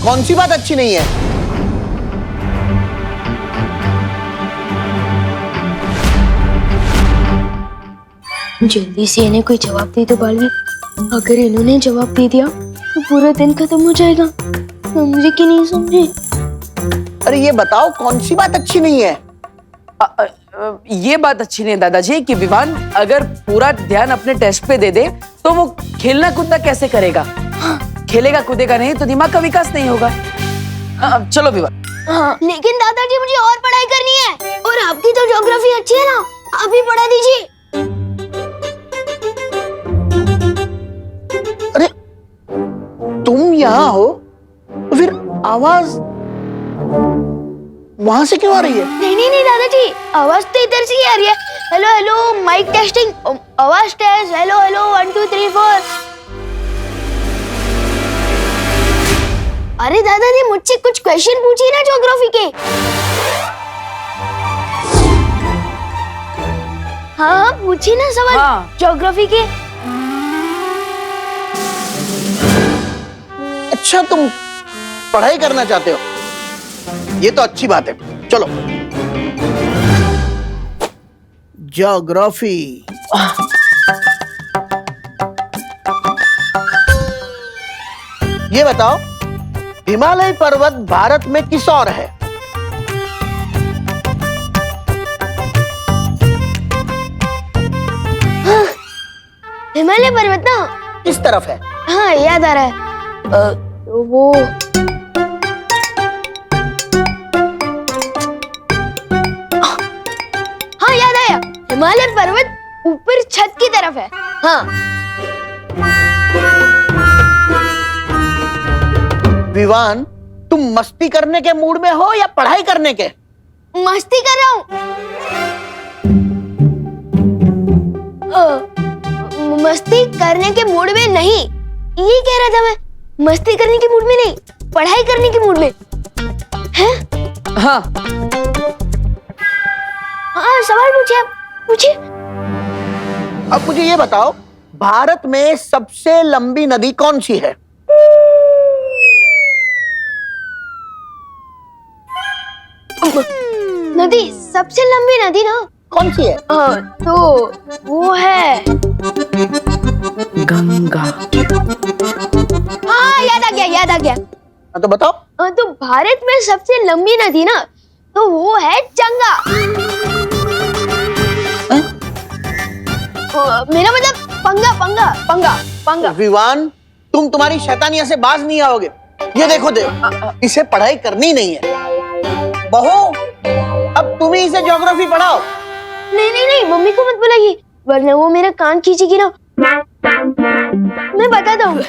कौन सी बात अच्छी नहीं है? जल्दी से इन्हें कोई जवाब दे दो बालवी। अगर इन्होंने जवाब दे दिया तो पूरा दिन खत्म हो जाएगा। समझे कि नहीं समझे? अरे ये बताओ कौन सी बात अच्छी नहीं है? ये बात अच्छी नहीं है दादाजी कि विवान अगर पूरा ध्यान अपने टेस्ट पे दे दे तो वो खेलना कूदना कैसे करेगा? खेलेगा कूदेगा नहीं तो दिमाग का विकास नहीं होगा। चलो विवान। हाँ, लेकिन दादाजी मुझे और पढ़ाई करनी है और आपकी तो ज्योग्राफी अच्छी है ना, आप ही पढ़ा दीजिए। अरे तुम यहाँ हो तो फिर आवाज वहां से क्यों आ रही है? नहीं दादाजी, आवाज तो इधर से ही आ रही है। हेलो हेलो माइक टेस्टिंग, आवाज टेस्ट, हेलो हेलो 1 2 3 4। अरे दादाजी मुझसे कुछ क्वेश्चन पूछिए ना ज्योग्राफी के। हाँ पूछिए ना सवाल। हाँ। ज्योग्राफी के। अच्छा तुम पढ़ाई करना चाहते हो, ये तो अच्छी बात है। चलो ज्योग्राफी। ये बताओ हिमालय पर्वत भारत में किस ओर है? हाँ, हिमालय पर्वत ना किस तरफ है? हाँ याद आ रहा है। तो वो हाँ याद आया, हिमालय पर्वत ऊपर छत की तरफ है। हाँ। विवान तुम मस्ती करने के मूड में हो या पढ़ाई करने के? मस्ती कर रहा हूँ। मस्ती करने के मूड में नहीं, ये कह रहा था मैं। मस्ती करने के मूड में नहीं, पढ़ाई करने के मूड में। हैं? हाँ हाँ सवाल पूछिए, आप पूछिए। अब मुझे ये बताओ भारत में सबसे लंबी नदी कौन सी है? नदी, सबसे लंबी नदी ना कौन सी है? तो वो है गंगा। हाँ याद आ गया। तो बताओ। तो भारत में सबसे लंबी नदी ना, तो वो है गंगा। मेरा मतलब पंगा। विवान तुम तुम्हारी शैतानिया से बाज नहीं आओगे। ये देखो इसे पढ़ाई करनी नहीं है। बहू अब तुम ही इसे ज्योग्राफी पढ़ाओ। नहीं मम्मी को मत बुलाइए, वरना वो मेरा कान खींचेगी ना। मैं बताता हूँ।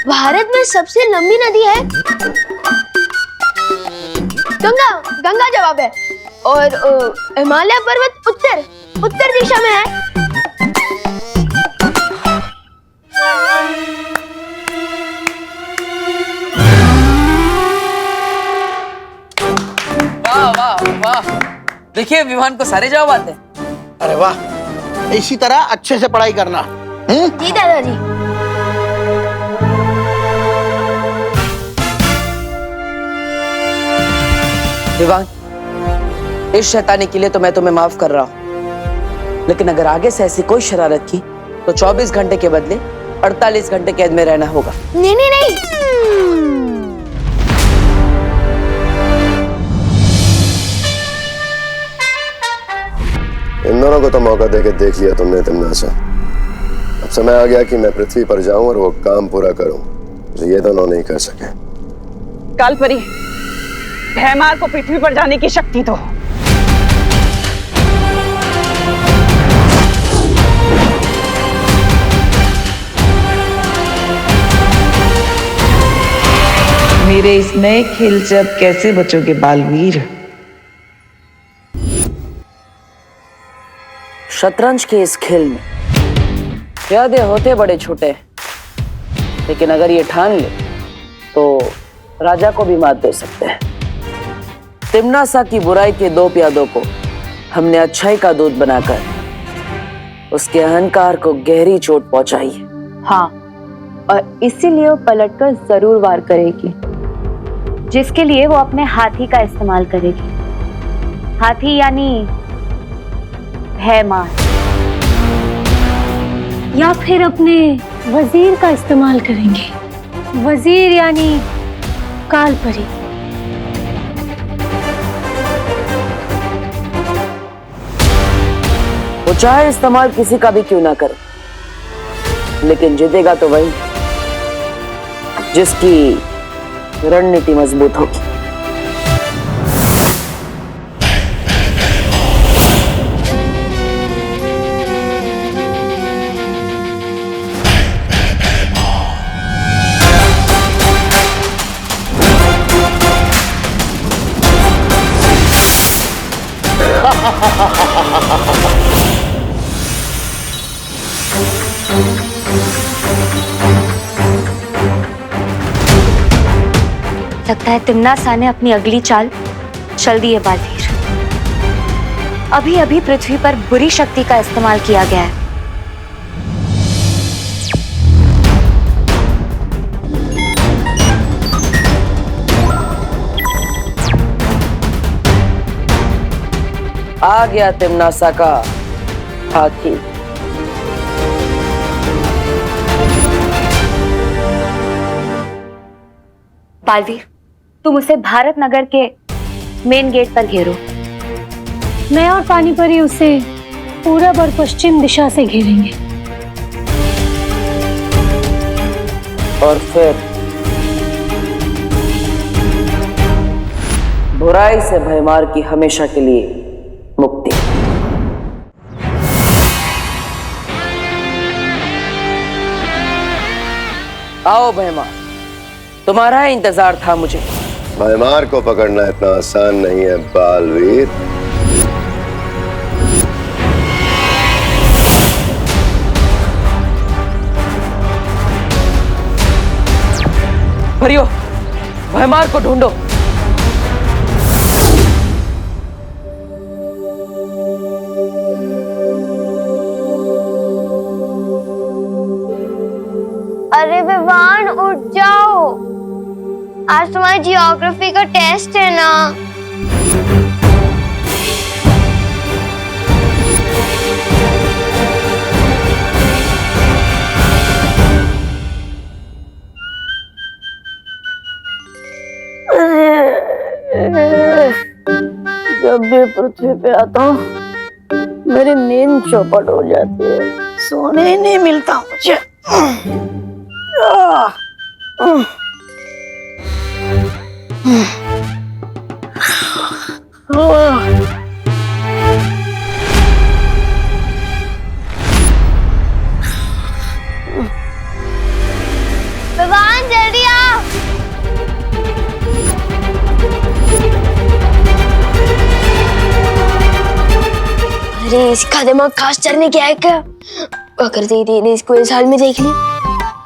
भारत में सबसे लंबी नदी है गंगा जवाब है। और हिमालय पर्वत उत्तर दिशा में है। वाह देखिए विवान को सारे जवाब आते हैं। अरे वाह, इसी तरह अच्छे से पढ़ाई करना। जी दादाजी। विवान इस शैतानी के लिए तो मैं तुम्हें माफ कर रहा हूं, लेकिन अगर आगे से ऐसी कोई शरारत की तो 24 घंटे के बदले 48 घंटे कैद में रहना होगा। नहीं। इन दोनों को तो मौका देके देख लिया तुमने तिमनासा। अब समय आ गया कि मैं पृथ्वी पर जाऊं और वो काम पूरा करूं जो ये दोनों नहीं कर सके। कालपरी, भैमार को पृथ्वी पर जाने की शक्ति दो। मेरे इस नए खेल से अब कैसे बचोगे बालवीर? शतरंज के इस खेल में प्यादे होते बड़े छोटे, लेकिन अगर ये ठान ले तो राजा को भी मात दे सकते हैं। तिमनासा की बुराई के 2 प्यादों को हमने अच्छाई का दूत बनाकर उसके अहंकार को गहरी चोट पहुंचाई है। हाँ, और इसीलिए वो पलटकर जरूर वार करेगी, जिसके लिए वो अपने हाथी का इस्तेमाल करेगी। हाथी यानी भयमार, या फिर अपने वजीर का इस्तेमाल करेंगे। वजीर यानी कालपरी। वो चाहे इस्तेमाल किसी का भी क्यों ना करे, लेकिन जीतेगा तो वही जिसकी रणनीति मजबूत होगी। लगता है तिम्नासा ने अपनी अगली चाल चल दी है बालवीर। अभी अभी पृथ्वी पर बुरी शक्ति का इस्तेमाल किया गया है। आ गया तिम्नासा का हाथी। बालवीर, तुम उसे भारत नगर के मेन गेट पर घेरो। मैं और पानीपरी उसे पूरब और पश्चिम दिशा से घेरेंगे। और फिर बुराई से भयमार की हमेशा के लिए मुक्ति। आओ भयमार, तुम्हारा इंतजार था मुझे। भयमार को पकड़ना इतना आसान नहीं है बालवीर। भरियो, भयमार को ढूंढो। अरे विवान, उठ जाओ, आज तुम्हारी जियोग्राफी का टेस्ट है ना। जब भी पृथ्वी पे आता हूँ मेरी नींद चौपट हो जाती है, सोने ही नहीं मिलता मुझे। विवान, जल्दी आओ। अरे इसका दिमाग खास चरने क्या है क्या? अगर दीदी ने इसको इस हाल में देख लिया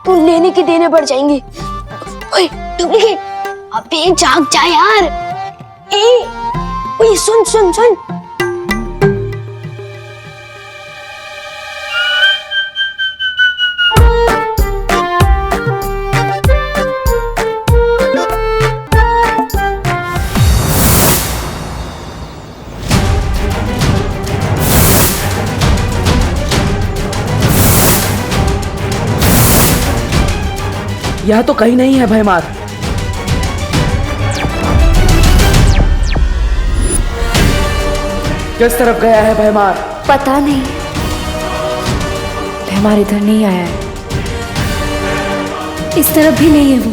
तो लेने के देने पड़ जाएंगे। ओए डुप्लीकेट, अबे जाग जा यार। ओए सुन सुन सुन। यह तो कहीं नहीं है भयमार। किस तरफ गया है भयमार? पता नहीं, भयमार इधर नहीं आया है। इस तरफ भी नहीं है वो।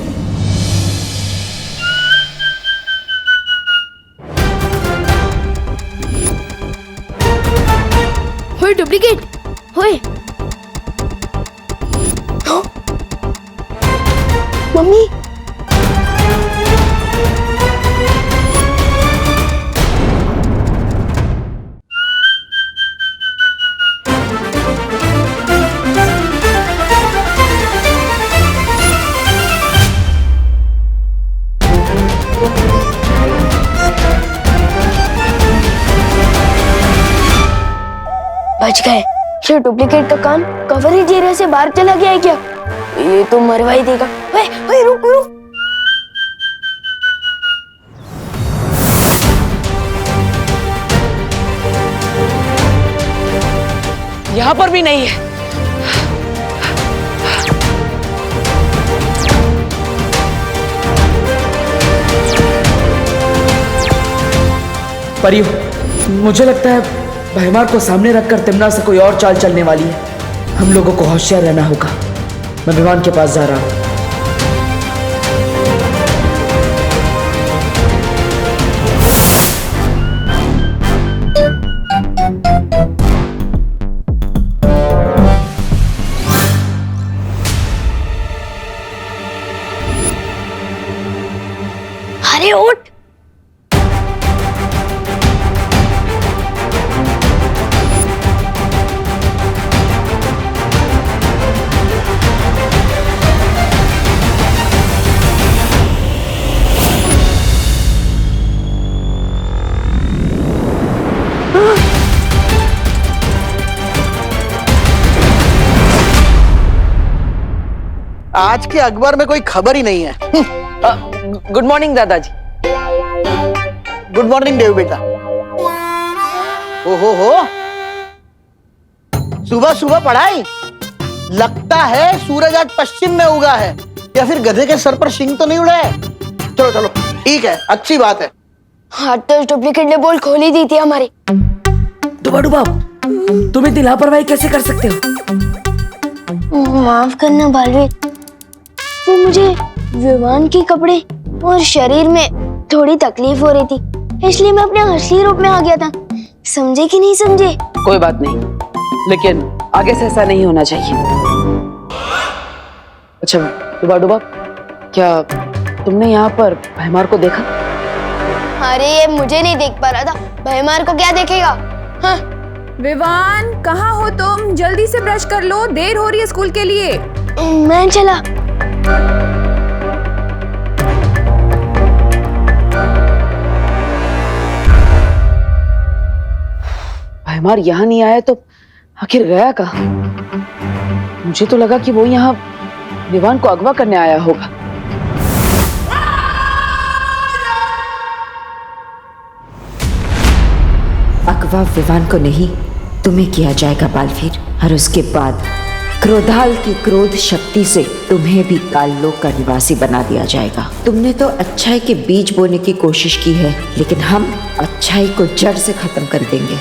होए डुप्लीकेट, होए। मम्मी, बच गए। ये डुप्लीकेट का काम कवरेज एरिया से बाहर चला गया है क्या? ये तो मरवा ही देगा। ओए ओए रुक रुक। यहाँ पर भी नहीं है। परियो, मुझे लगता है भैमार को सामने रखकर तिमना से कोई और चाल चलने वाली है। हम लोगों को होशियार रहना होगा। मैं विमान के पास जा रहा हूं। अरे उठ। आज के अखबार में कोई खबर ही नहीं है। गुड मॉर्निंग दादाजी। गुड मॉर्निंग देव बेटा। हो सुबह सुबह पढ़ाई। लगता है सूरज आज पश्चिम में उगा है, या फिर गधे के सर पर शिंग तो नहीं उड़ा है। चलो चलो ठीक है, अच्छी बात है। हाँ तो डुप्लीकेट ने बोल खोल ही दी थी हमारी। डुबा, तुम इतनी लापरवाही कैसे कर सकते हो? माफ करना बालवीर, वो मुझे विमान के कपड़े और शरीर में थोड़ी तकलीफ हो रही थी, इसलिए मैं अपने असली रूप में आ गया था। समझे कि नहीं समझे? कोई बात नहीं, लेकिन आगे से ऐसा नहीं होना चाहिए। अच्छा डुबा, क्या तुमने यहाँ पर भैमार को देखा? अरे ये मुझे नहीं देख पा रहा था, भैमार को क्या देखेगा? हाँ। विवान, कहाँ हो तुम? जल्दी से ब्रश कर लो, देर हो रही है स्कूल के लिए। मैं चला। भैमार यहाँ नहीं आया तो आखिर गया कहाँ? मुझे तो लगा कि वो यहाँ विवान को अगवा करने आया होगा। अगवा विवान को नहीं, तुम्हें किया जाएगा बालवीर। और उसके बाद क्रोधाल की क्रोध शक्ति से तुम्हें भी काललोक का निवासी बना दिया जाएगा। तुमने तो अच्छाई के बीज बोने की कोशिश की है, लेकिन हम अच्छाई को जड़ से खत्म कर देंगे।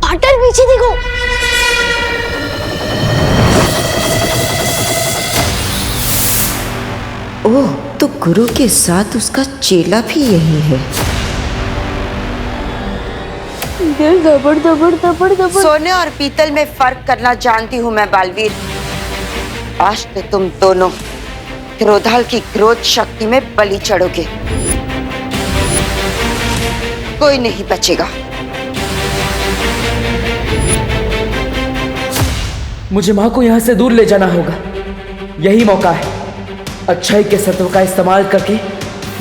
पाटल पीछे देखो। ओह, तो गुरु के साथ उसका चेला भी यही है। दिल दबड़ दबड़ दबड़ दबड़। सोने और पीतल में फर्क करना जानती हूँ मैं बालवीर। आज तो तुम दोनों क्रोधाल की क्रोध शक्ति में बलि चढ़ोगे। कोई नहीं बचेगा। मुझे माँ को यहाँ से दूर ले जाना होगा। यही मौका है। अच्छाई के सत्व का इस्तेमाल करके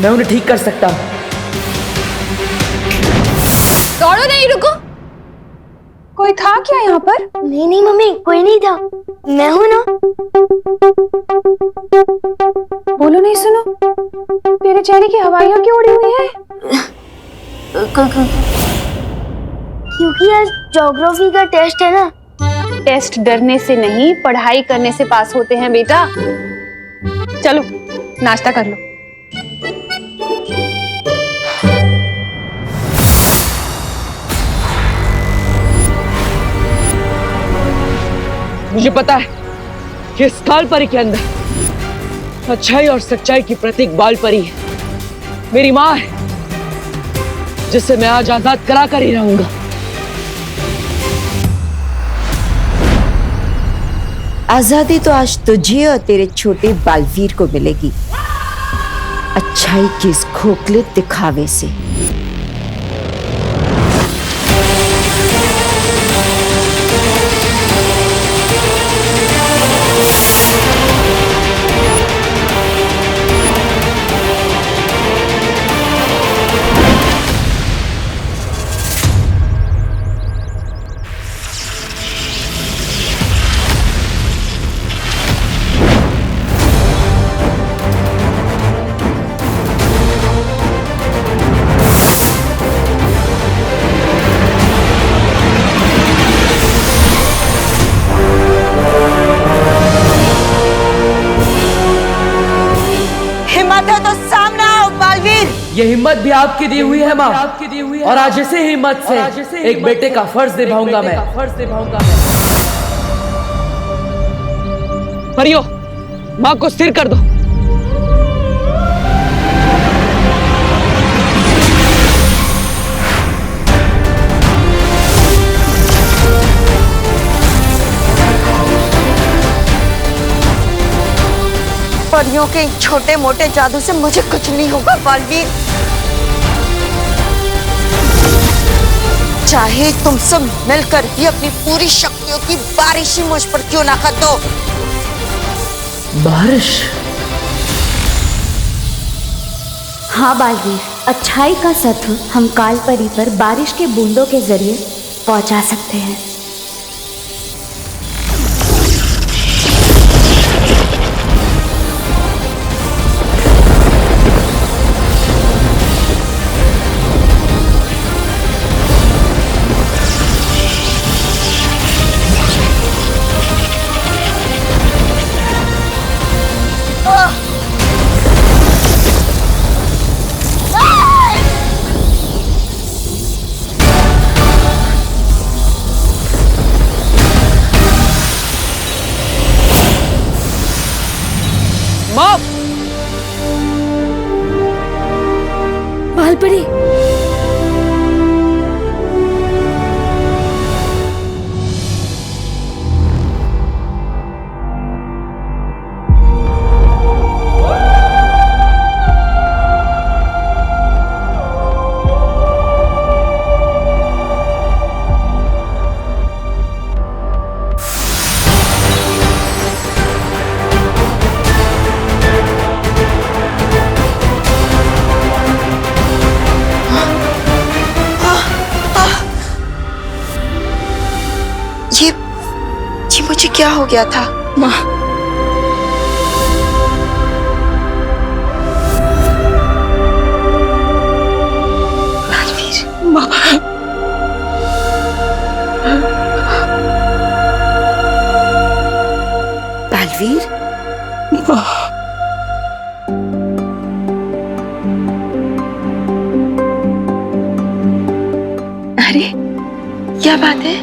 मैं उन्हें ठीक कर सकता हूँ। दौड़ो नहीं, रुको। कोई था क्या यहाँ पर? नहीं नहीं मम्मी, कोई नहीं था, मैं हूं ना। बोलो नहीं, सुनो, तेरे चेहरे की हवाइयाँ क्यों उड़ी हुई है? क्योंकि आज ज्योग्राफी का टेस्ट है ना। टेस्ट डरने से नहीं, पढ़ाई करने से पास होते हैं बेटा। चलो नाश्ता कर लो। मुझे पता है कि इस काल परी के अंदर अच्छाई और सच्चाई की प्रतीक बाल परी है। मेरी माँ है, जिससे मैं आज आजाद करा कर ही रहूंगा। आजादी तो आज तुझे और तेरे छोटे बालवीर को मिलेगी, अच्छाई के इस खोखले दिखावे से। ये हिम्मत भी आपकी दी हुई है माँ, और आज इसी हिम्मत से एक बेटे का फर्ज निभाऊंगा मैं। परियो, माँ को स्थिर कर दो। परियों के छोटे मोटे जादू से मुझे कुछ नहीं होगा बालवीर। चाहे तुम सब मिलकर भी अपनी पूरी शक्तियों की बारिश ही मुझ पर क्यों ना कर दो। बारिश? हाँ बालवीर, अच्छाई का सत्व हम कालपरी पर बारिश के बूंदों के जरिए पहुंचा सकते हैं। बालपरी, ये मुझे क्या हो गया था? माँ, बालवीर, माँ, बालवीर, माँ। अरे क्या बात है?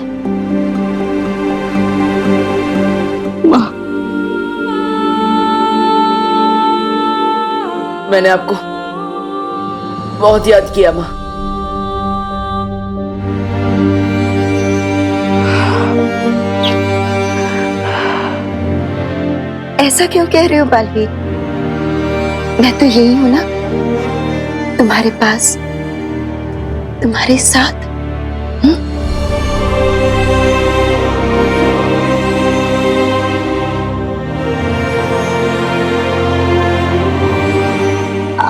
माँ, मैंने आपको बहुत याद किया माँ। ऐसा क्यों कह रहे हो बालवीर? मैं तो यही हूं ना, तुम्हारे पास, तुम्हारे साथ।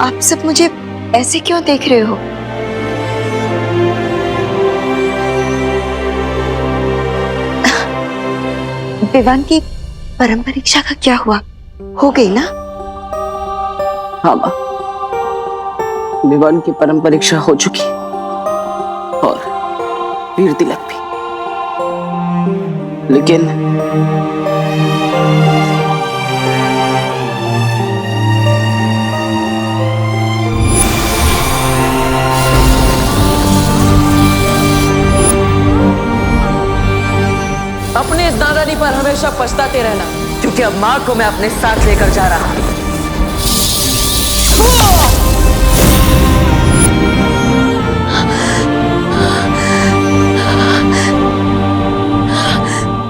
आप सब मुझे ऐसे क्यों देख रहे हो? विवान की परम परीक्षा का क्या हुआ? हो गई ना? हाँ माँ, विवान की परम परीक्षा हो चुकी और वीर तिलक भी, लेकिन अपने इस नादानी पर हमेशा पछताते रहना, क्योंकि अब माँ को मैं अपने साथ लेकर जा रहा हूँ।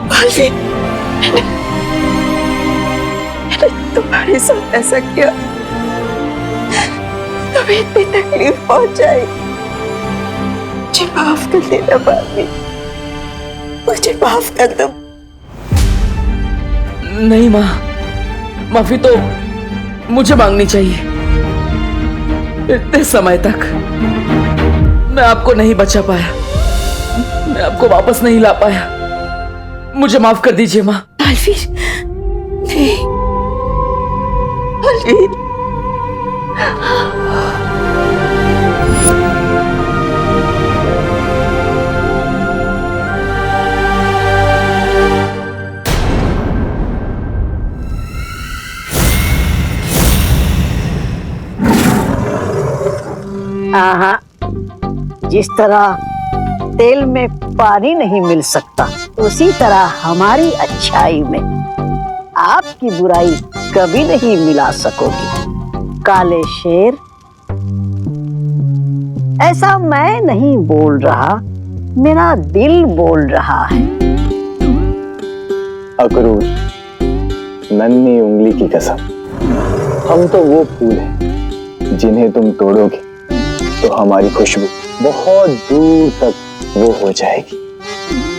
मैंने तुम्हारे साथ ऐसा किया, तुम्हें इतनी तकलीफ पहुंचाई। मुझे माफ कर देना बालवीर, मुझे माफ कर दो। नहीं माँ, माफी तो मुझे मांगनी चाहिए। इतने समय तक मैं आपको नहीं बचा पाया, मैं आपको वापस नहीं ला पाया। मुझे माफ कर दीजिए माँ। बालवीर, नहीं बालवीर। जिस तरह तेल में पानी नहीं मिल सकता, उसी तरह हमारी अच्छाई में आपकी बुराई कभी नहीं मिला सकोगी। काले शेर, ऐसा मैं नहीं बोल रहा, मेरा दिल बोल रहा है। अक्रूर, नन्ही उंगली की कसम, हम तो वो फूल हैं जिन्हें तुम तोड़ोगे तो हमारी खुशबू बहुत दूर तक वो हो जाएगी,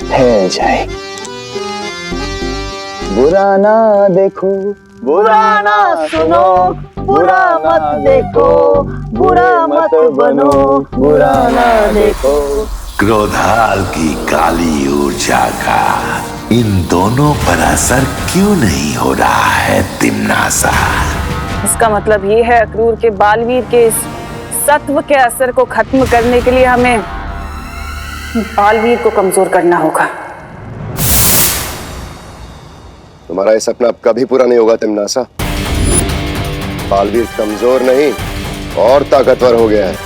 फैल जाएगी। बुरा ना देखो, बुरा ना सुनो, बुरा मत देखो, बुरा मत बनो, बुरा ना देखो। क्रोधाल की काली ऊर्जा का इन दोनों पर असर क्यों नहीं हो रहा है तिम्नासा? इसका मतलब ये है अक्रूर के बालवीर के इस सत्व के असर को खत्म करने के लिए हमें बालवीर को कमजोर करना होगा। तुम्हारा ये सपना अब कभी पूरा नहीं होगा तिम्नासा। बालवीर कमजोर नहीं और ताकतवर हो गया है।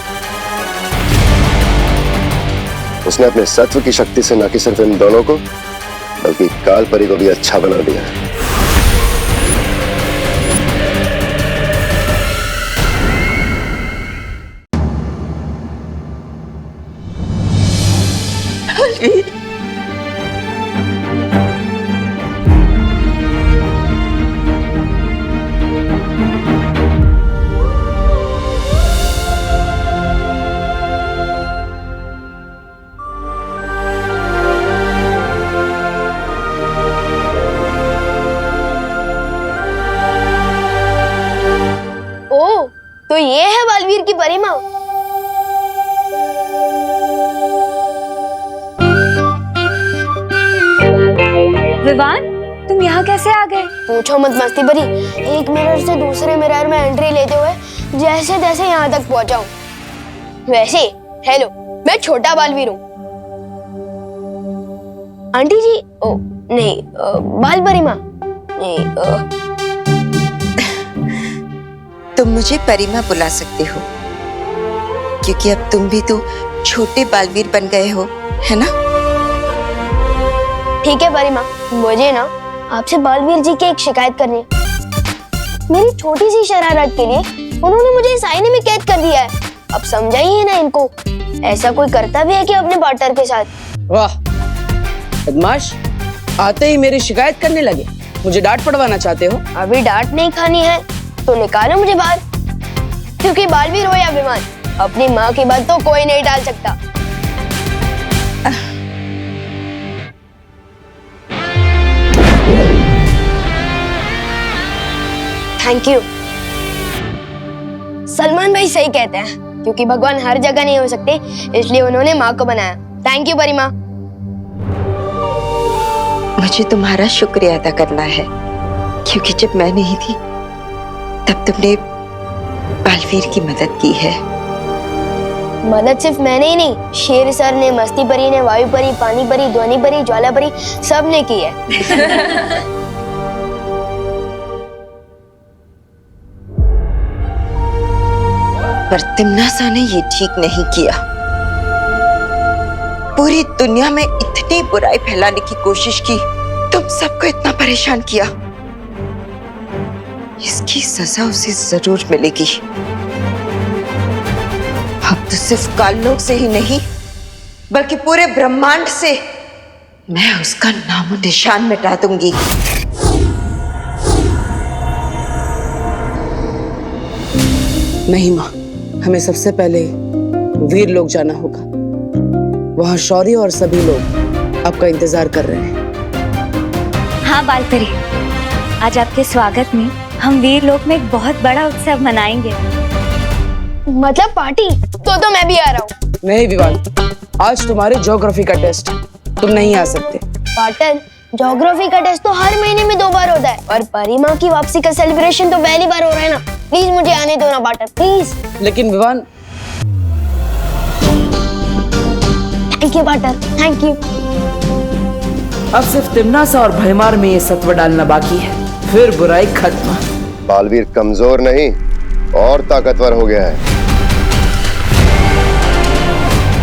उसने अपने सत्व की शक्ति से न कि सिर्फ इन दोनों को बल्कि कालपरी को भी अच्छा बना दिया है। तो ये है बालवीर की परिमा। विवान, तुम यहाँ कैसे आ गए? पूछो मत मस्ती भरी, एक मिरर से दूसरे मिरर में एंट्री लेते हुए जैसे तैसे यहाँ तक पहुंचा हूँ। वैसे हेलो, मैं छोटा बालवीर हूँ। आंटी जी, ओ नहीं, बाल परिमा नहीं। तुम मुझे परिमा बुला सकते हो क्योंकि अब तुम भी तो छोटे बालवीर बन गए हो, है ना? ठीक है परिमा, मुझे ना आपसे बालवीर जी की एक शिकायत करनी है। मेरी छोटी सी शरारत के लिए उन्होंने मुझे इस आईने में कैद कर दिया है। अब समझाइए ना इनको, ऐसा कोई करता भी है कि अपने पार्टनर के साथ? वाह बदमाश, आते ही मेरी शिकायत करने लगे। मुझे डांट पड़वाना चाहते हो? अभी डांट नहीं खानी है तो निकालो मुझे बाहर, क्योंकि बालवीर हो या विमान, अपनी माँ की बात तो कोई नहीं टाल सकता। Thank you. सलमान भाई सही कहते हैं, क्योंकि भगवान हर जगह नहीं हो सकते, इसलिए उन्होंने माँ को बनाया। Thank you Parima. मुझे तुम्हारा शुक्रिया अदा करना है क्योंकि जब मैं नहीं थी तब तुमने बालवीर की मदद की है। मदद सिर्फ मैंने ही नहीं, शेर सर ने, मस्ती परी ने, वायु परी, पानी परी, ध्वनि परी, ज्वाला परी, सब ने की है। पर तिम्नासा ने ये ठीक नहीं किया। पूरी दुनिया में इतनी बुराई फैलाने की कोशिश की, तुम सबको इतना परेशान किया। इसकी सजा उसे जरूर मिलेगी। अब तो सिर्फ काललोक से ही नहीं बल्कि पूरे ब्रह्मांड से मैं उसका नामो निशान मिटा दूंगी। नहीं माँ, हमें सबसे पहले वीर लोग जाना होगा। वहाँ शौर्य और सभी लोग आपका इंतजार कर रहे हैं। हाँ बालपरी, आज आपके स्वागत में हम वीर लोक में एक बहुत बड़ा उत्सव मनाएंगे। मतलब पार्टी? तो मैं भी आ रहा हूँ। नहीं विवान, आज तुम्हारे ज्योग्राफी का टेस्ट है, तुम नहीं आ सकते। पार्टनर, ज्योग्राफी का टेस्ट तो हर महीने में 2 बार होता है और परिमा की वापसी का सेलिब्रेशन तो पहली बार हो रहा है ना। प्लीज मुझे आने दो ना पार्टनर, प्लीज। लेकिन Vivaan. Thank you partner, thank you. अब सिर्फ तिम्नासा और भयमार में ये सत्व डालना बाकी है, फिर बुराई खत्म। बालवीर कमजोर नहीं और ताकतवर हो गया है।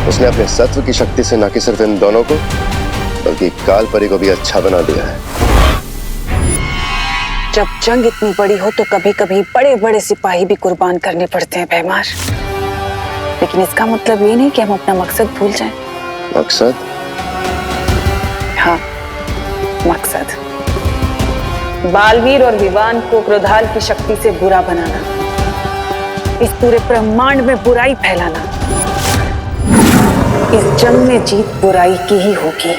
उसने अपने सत्व की शक्ति से न कि सिर्फ इन दोनों को बल्कि काल परी को भी अच्छा बना दिया है। जब जंग इतनी बड़ी हो तो कभी कभी बड़े बड़े सिपाही भी कुर्बान करने पड़ते हैं भैमार। लेकिन इसका मतलब ये नहीं कि हम अपना मकसद भूल जाएं। मकसद? हाँ, मकसद बालवीर और विवान को क्रोधाल की शक्ति से बुरा बनाना, इस पूरे ब्रह्मांड में बुराई फैलाना। इस जंग में जीत बुराई की ही होगी।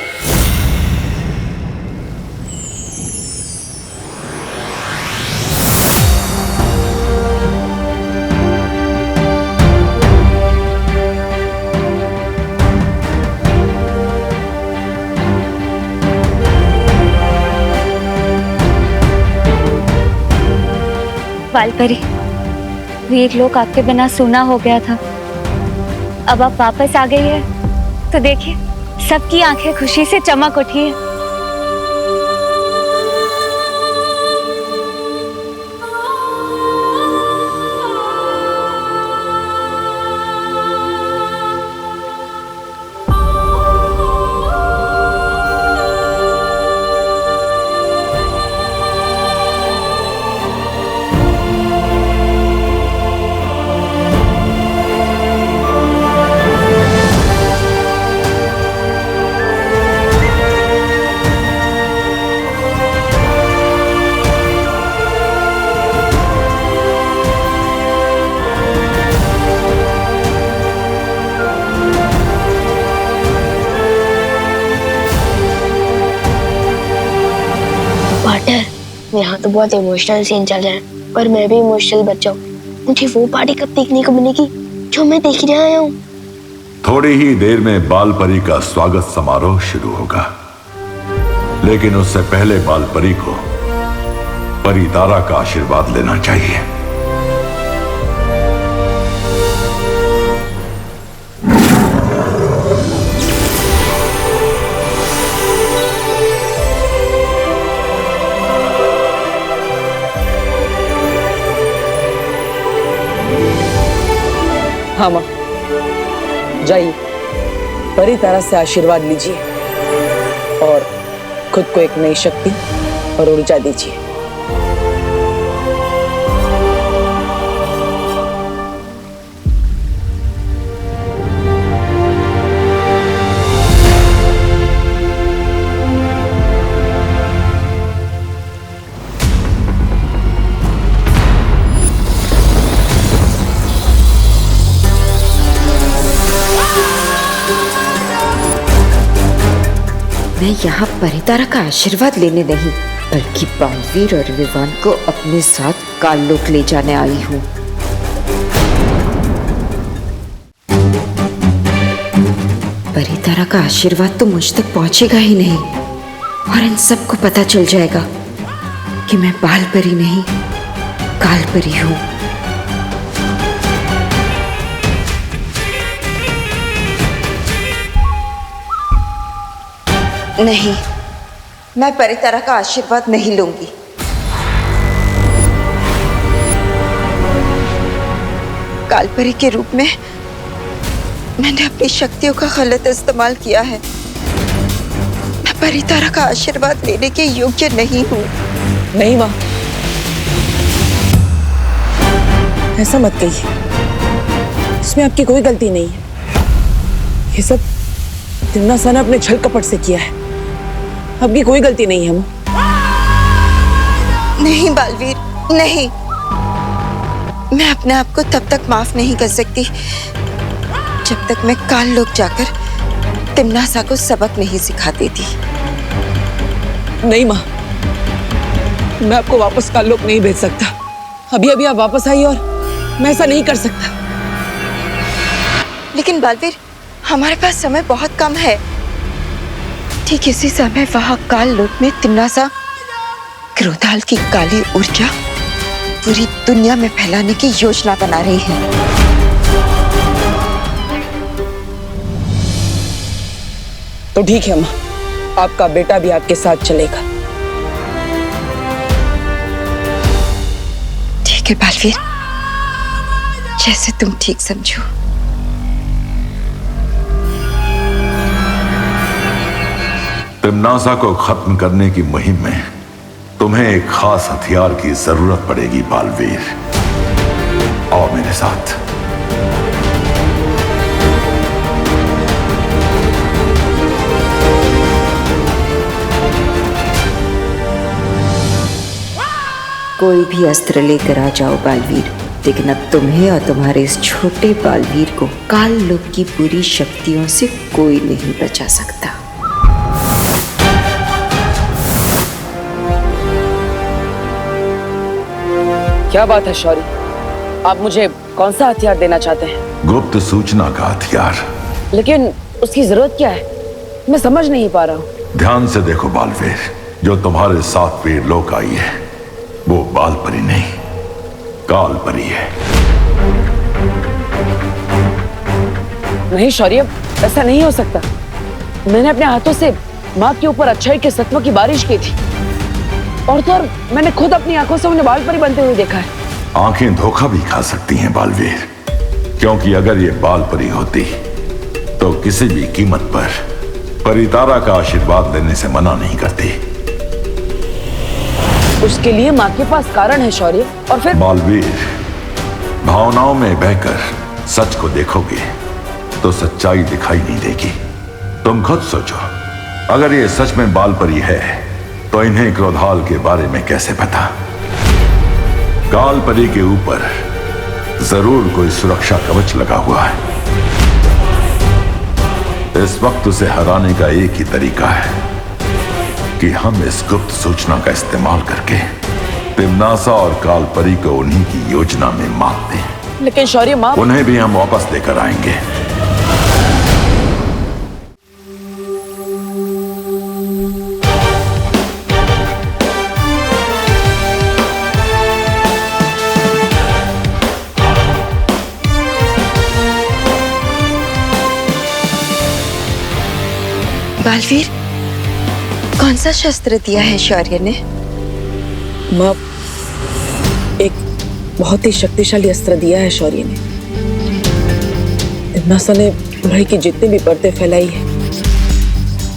बालपरी, वीर लोग आपके बिना सूना हो गया था। अब आप वापस आ गई है तो देखिए सबकी आंखें खुशी से चमक उठी है। यहाँ तो बहुत इमोशनल सीन चल रहे हैं, पर मैं भी इमोशनल बच जाऊँ। मुझे वो पार्टी कब देखने को मिलेगी जो मैं देखने आया हूँ। थोड़ी ही देर में बालपरी का स्वागत समारोह शुरू होगा, लेकिन उससे पहले बालपरी को परी तारा का आशीर्वाद लेना चाहिए। हाँ माँ, जाइए परी तारा से आशीर्वाद लीजिए और खुद को एक नई शक्ति और ऊर्जा दीजिए। मैं यहाँ परितारा का आशीर्वाद लेने नहीं, बल्कि बालवीर और विवान को अपने साथ काललोक ले जाने आई हूँ। परितारा का आशीर्वाद तो मुझ तक पहुंचेगा ही नहीं और इन सबको पता चल जाएगा कि मैं बालपरी नहीं कालपरी हूँ। नहीं, मैं परितारा का आशीर्वाद नहीं लूंगी। कालपरी के रूप में मैंने अपनी शक्तियों का गलत इस्तेमाल किया है। मैं परितारा का आशीर्वाद लेने के योग्य नहीं हूँ। नहीं माँ, ऐसा मत कहिए, इसमें आपकी कोई गलती नहीं है। ये सब तिम्नासा ने अपने छल कपट से किया है, आपकी कोई गलती नहीं है माँ। नहीं बालवीर, नहीं, मैं अपने आप को तब तक माफ नहीं कर सकती जब तक मैं काललोक जाकर तिम्नासा को सबक नहीं सिखा देती। नहीं माँ, मैं आपको वापस काललोक नहीं भेज सकता। अभी अभी आप वापस आई और मैं ऐसा नहीं कर सकता। लेकिन बालवीर, हमारे पास समय बहुत कम है। ठीक इसी समय वहां काललोक में तिम्नासा क्रोधाल की काली ऊर्जा पूरी दुनिया में फैलाने की योजना बना रही है। तो ठीक है माँ, आपका बेटा भी आपके साथ चलेगा। ठीक है बालवीर, जैसे तुम ठीक समझो। तिम्नासा को खत्म करने की मुहिम में तुम्हें एक खास हथियार की जरूरत पड़ेगी बालवीर। आओ मेरे साथ। कोई भी अस्त्र लेकर आ जाओ बालवीर, लेकिन अब तुम्हें और तुम्हारे इस छोटे बालवीर को काल लोक की पूरी शक्तियों से कोई नहीं बचा सकता। क्या बात है शौर्य, आप मुझे कौन सा हथियार देना चाहते हैं? गुप्त सूचना का हथियार। लेकिन उसकी जरूरत क्या है, मैं समझ नहीं पा रहा हूँ। ध्यान से देखो बालवीर, जो तुम्हारे साथ वीर लोक आई है वो बाल परी नहीं, काल परी है। नहीं शौर्य, ऐसा नहीं हो सकता। मैंने अपने हाथों से माँ के ऊपर अच्छाई के सत्वों की बारिश की थी, और तो और मैंने खुद अपनी आंखों से उन्हें बाल परी बनते हुए देखा है। आंखें धोखा भी खा सकती हैं बालवीर, क्योंकि अगर ये बाल परी होती तो किसी भी कीमत पर परितारा का आशीर्वाद लेने से मना नहीं करती। उसके लिए माँ के पास कारण है शौर्य। और फिर बालवीर, भावनाओं में बहकर सच को देखोगे तो सच्चाई दिखाई नहीं देगी। तुम खुद सोचो, अगर ये सच में बाल परी है तो इन्हें क्रोधाल के बारे में कैसे पता? काल परी के ऊपर जरूर कोई सुरक्षा कवच लगा हुआ है। इस वक्त उसे हराने का एक ही तरीका है कि हम इस गुप्त सूचना का इस्तेमाल करके तिम्नासा और काल परी को उन्हीं की योजना में मात दें। लेकिन शौर्य, माँ उन्हें भी हम वापस लेकर आएंगे। बालवीर, कौन सा शस्त्र दिया है शौर्य ने? माँ, एक बहुत ही शक्तिशाली अस्त्र दिया है शौर्य ने। तिम्नासा ने बुराई की जितनी भी परतें फैलाई है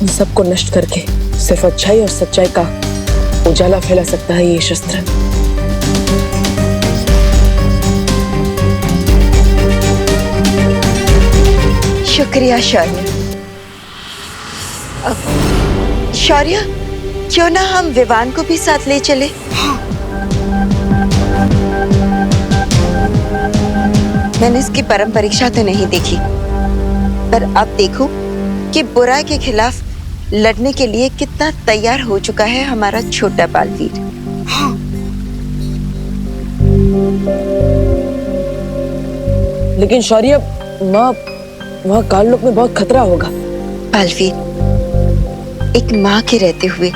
उन सबको नष्ट करके सिर्फ अच्छाई और सच्चाई का उजाला फैला सकता है ये शस्त्र। शुक्रिया शौर्य। शौर्य, क्यों ना हम विवान को भी साथ ले चले? मैंने इसकी परम परीक्षा तो नहीं देखी, पर अब देखो कि बुराई के खिलाफ लड़ने के लिए कितना तैयार हो चुका है हमारा छोटा बालवीर। लेकिन शौर्य, माँ, वहाँ काल लोक में बहुत खतरा होगा। बालवीर, एक माँ के रहते हुए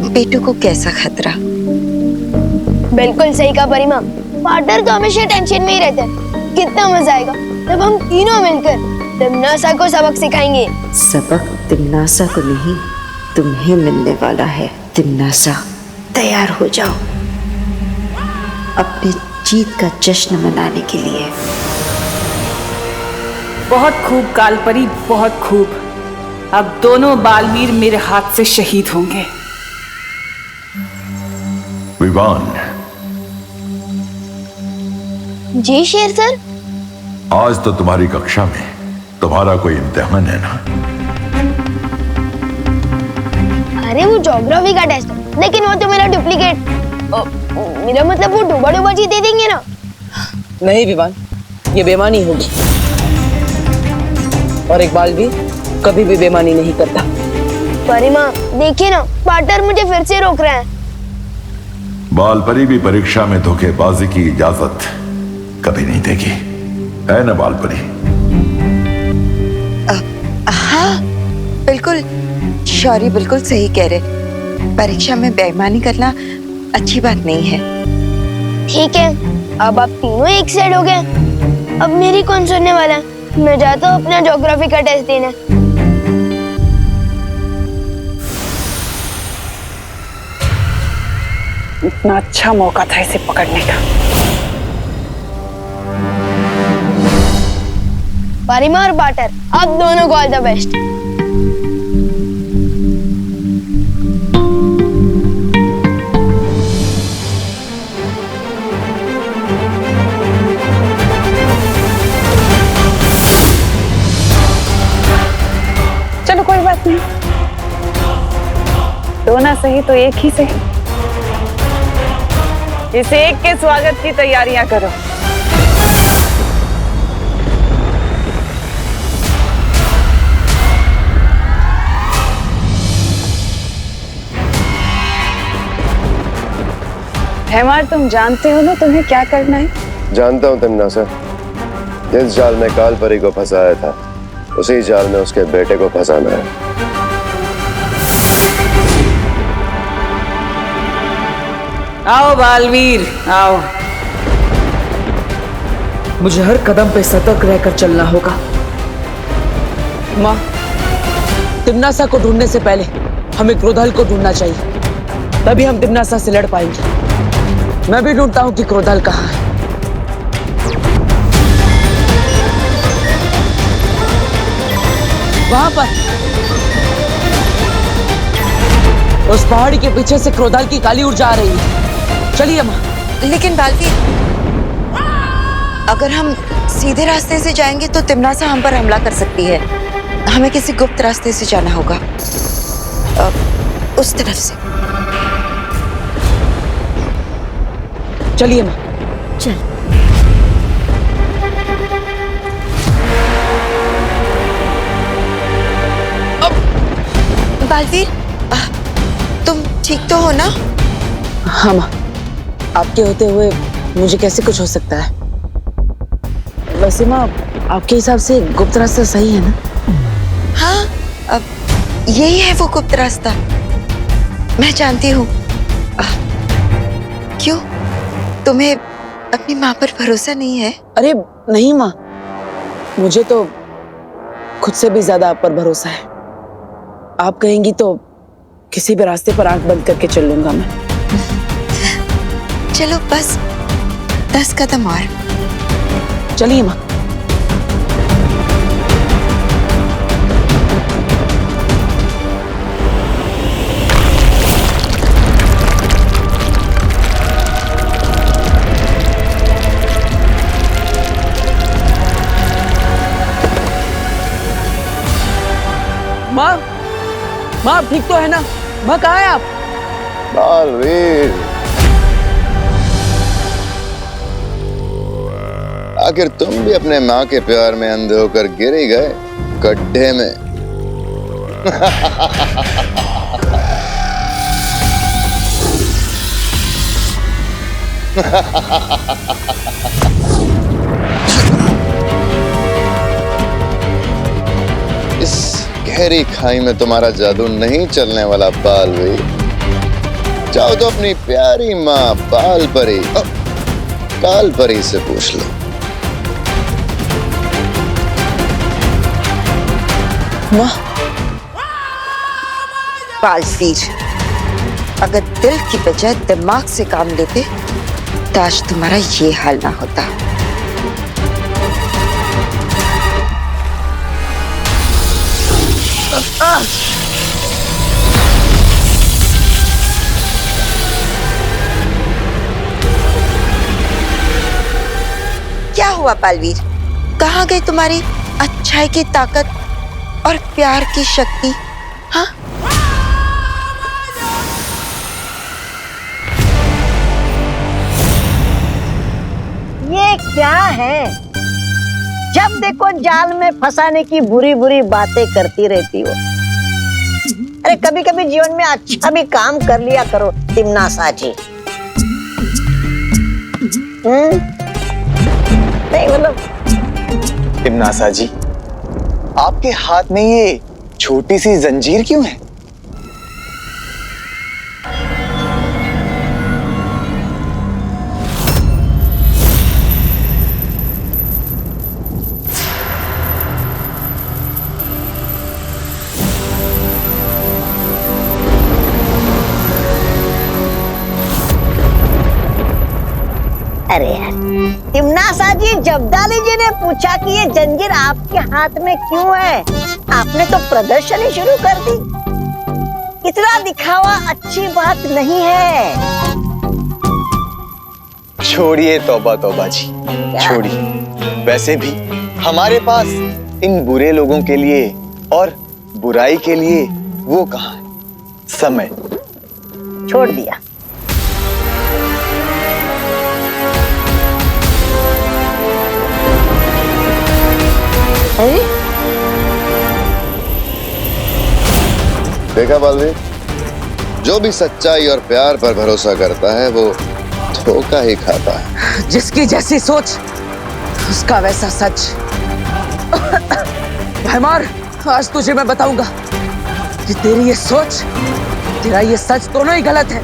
बेटू को कैसा खतरा? बिल्कुल सही कहा परी माँ। पार्टनर तो हमेशा टेंशन में ही रहते हैं। कितना मजा आएगा जब हम तीनों मिलकर तिम्नासा को सबक सिखाएंगे। सबक तिम्नासा को नहीं, तुम्हें मिलने वाला है। तिम्नासा, तैयार हो जाओ अपनी जीत का जश्न मनाने के लिए। बहुत खूब कालपरी, बहुत खूब। अब दोनों बालवीर मेरे हाथ से शहीद होंगे। विवान। जी शेर सर। आज तो तुम्हारी कक्षा में तुम्हारा कोई इम्तिहान है ना? अरे वो ज्योग्राफी का टेस्ट है, लेकिन वो तो मेरा डुप्लीकेट। मेरा मतलब वो डूबा डूबा जी दे देंगे ना? नहीं विवान, ये बेईमानी होगी, और एक बालवीर कभी भी बेईमानी नहीं करता। परी माँ देखिए ना, पार्टनर मुझे फिर से रोक रहे हैं। बाल परी भी परीक्षा में धोखेबाजी की इजाजत कभी नहीं देगी, है ना बाल परी? हाँ बिल्कुल, शौर्य बिल्कुल सही कह रहे। परीक्षा में बेईमानी करना अच्छी बात नहीं है। ठीक है, अब आप तीनों एक साइड हो गए। अब मेरी कौन सुनने वाला है? मैं जाता हूँ अपना ज्योग्राफी का टेस्ट देने। इतना अच्छा मौका था इसे पकड़ने का। परिमा और बाटर, आप दोनों को ऑल द बेस्ट। दो ना सही तो एक ही सही। इस एक के स्वागत की तैयारियां करो। भैमार, तुम जानते हो ना तुम्हें क्या करना है? जानता हूँ तिमनासा, जिस जाल में काल परी को फंसाया था उसी जाल में उसके बेटे को फंसाना है। आओ बालवीर आओ। मुझे हर कदम पे सतर्क रहकर चलना होगा। माँ, तिम्नासा को ढूंढने से पहले हमें क्रोधाल को ढूंढना चाहिए, तभी हम तिम्नासा से लड़ पाएंगे। मैं भी ढूंढता हूँ कि क्रोधाल कहाँ है। वहां पर उस पहाड़ी के पीछे से क्रोधाल की काली ऊर्जा आ रही है। चलिए माँ। लेकिन बालवीर, अगर हम सीधे रास्ते से जाएंगे तो तिम्नासा हम पर हमला कर सकती है। हमें किसी गुप्त रास्ते से जाना होगा, उस तरफ से। चलिए माँ। चल। बालवीर, तुम ठीक तो हो ना? हाँ माँ, आपके होते हुए मुझे कैसे कुछ हो सकता है? वैसे माँ, आपके हिसाब से गुप्त रास्ता सही है ना? हाँ, अब यही है वो गुप्त रास्ता। मैं जानती हूँ। क्यों, तुम्हें अपनी माँ पर भरोसा नहीं है? अरे नहीं माँ, मुझे तो खुद से भी ज्यादा आप पर भरोसा है। आप कहेंगी तो किसी भी रास्ते पर आंख बंद करके चल लूंगा मैं। चलो बस 10 कदम और। चलिए माँ। माँ, माँ ठीक तो है ना? माँ कहाँ है आप? बालवीर, आखिर तुम भी अपने माँ के प्यार में अंधे होकर गिर ही गए गड्ढे में। इस गहरी खाई में तुम्हारा जादू नहीं चलने वाला बालवीर। जाओ तो अपनी प्यारी माँ बाल परी, काल परी से पूछ लो। माँ, बालवीर, अगर दिल की बजाय दिमाग से काम लेते तो आज तुम्हारा ये हाल ना होता। क्या हुआ बालवीर? कहाँ गई तुम्हारी अच्छाई की ताकत और प्यार की शक्ति? हाँ, ये क्या है? जब देखो जाल में फंसाने की बुरी बुरी बातें करती रहती हो। अरे कभी कभी जीवन में अच्छा भी काम कर लिया करो तिम्नासा जी। नहीं मतलब तिम्नासा जी, आपके हाथ में ये छोटी सी जंजीर क्यों है? अरे यार, तिम्नासा जी, जब्दाली जी ने पूछा कि ये जंजीर आपके हाथ में क्यों है? आपने तो प्रदर्शन ही शुरू कर दी। इतना दिखावा अच्छी बात नहीं है। छोड़िए तौबा तौबा जी, छोड़िए। वैसे भी हमारे पास इन बुरे लोगों के लिए और बुराई के लिए वो कहाँ है? समय, छोड़ दिया। देखा बालवीर, जो भी सच्चाई और प्यार पर भरोसा करता है वो धोखा ही खाता है। जिसकी जैसी सोच उसका वैसा सच। भैमार, आज तुझे मैं बताऊंगा कि तेरी ये सोच, तेरा ये सच दोनों ही गलत है।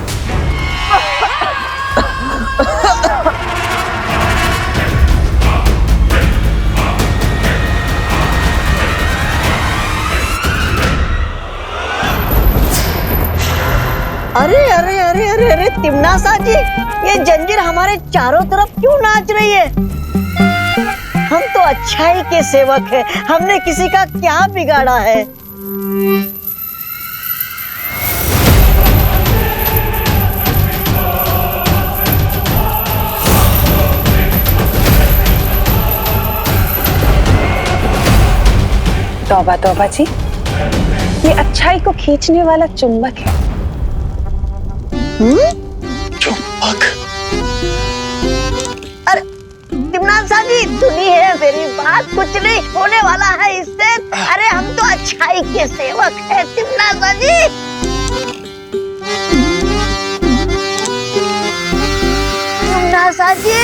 अरे अरे अरे अरे अरे तिमनासा जी, ये जंजीर हमारे चारों तरफ क्यों नाच रही है? हम तो अच्छाई के सेवक हैं, हमने किसी का क्या बिगाड़ा है? तौबा तौबा जी, ये अच्छाई को खींचने वाला चुंबक है। चुंबक? अरे तिमनासा जी, सुनी है मेरी बात, कुछ नहीं होने वाला है इससे। अरे हम तो अच्छाई के सेवक हैं तिमनासा जी। तिमनासा जी,